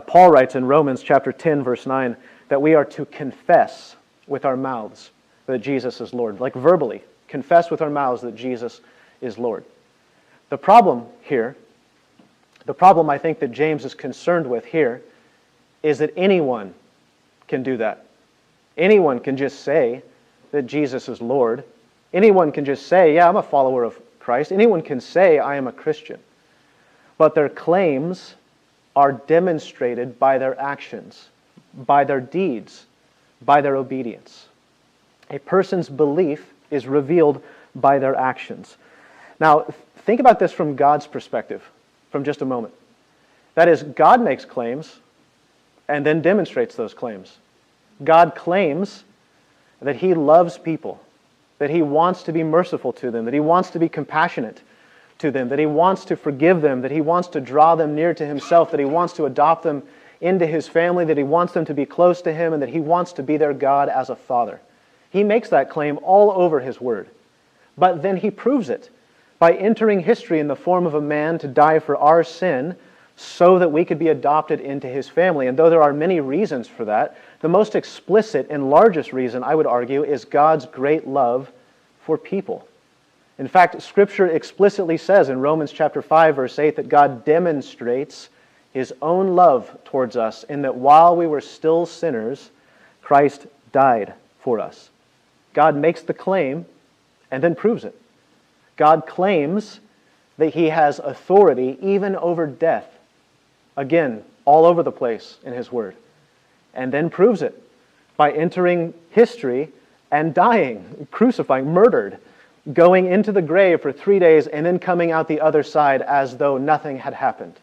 Paul writes in Romans chapter 10, verse 9, that we are to confess with our mouths that Jesus is Lord. Like verbally, confess with our mouths that Jesus is Lord. The problem here, the problem I think that James is concerned with here, is that anyone can do that. Anyone can just say that Jesus is Lord. Anyone can just say, yeah, I'm a follower of Christ. Anyone can say, I am a Christian. But their claims are demonstrated by their actions, by their deeds, by their obedience. A person's belief is revealed by their actions. Now, think about this from God's perspective from just a moment. That is, God makes claims and then demonstrates those claims. God claims that He loves people, that He wants to be merciful to them, that He wants to be compassionate to them, that He wants to forgive them, that He wants to draw them near to Himself, that He wants to adopt them into His family, that He wants them to be close to Him, and that He wants to be their God as a Father. He makes that claim all over His Word. But then He proves it by entering history in the form of a man to die for our sin so that we could be adopted into His family. And though there are many reasons for that, the most explicit and largest reason, I would argue, is God's great love for people. In fact, Scripture explicitly says in Romans chapter 5, verse 8, that God demonstrates His own love towards us in that while we were still sinners, Christ died for us. God makes the claim and then proves it. God claims that He has authority even over death. Again, all over the place in His Word. And then proves it by entering history and dying, crucifying, murdered, going into the grave for 3 days and then coming out the other side as though nothing had happened.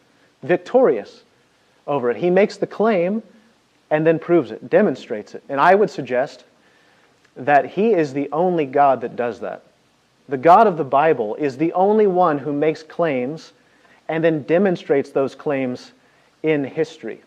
Victorious over it. He makes the claim and then proves it, demonstrates it. And I would suggest that He is the only God that does that. The God of the Bible is the only one who makes claims and then demonstrates those claims in history.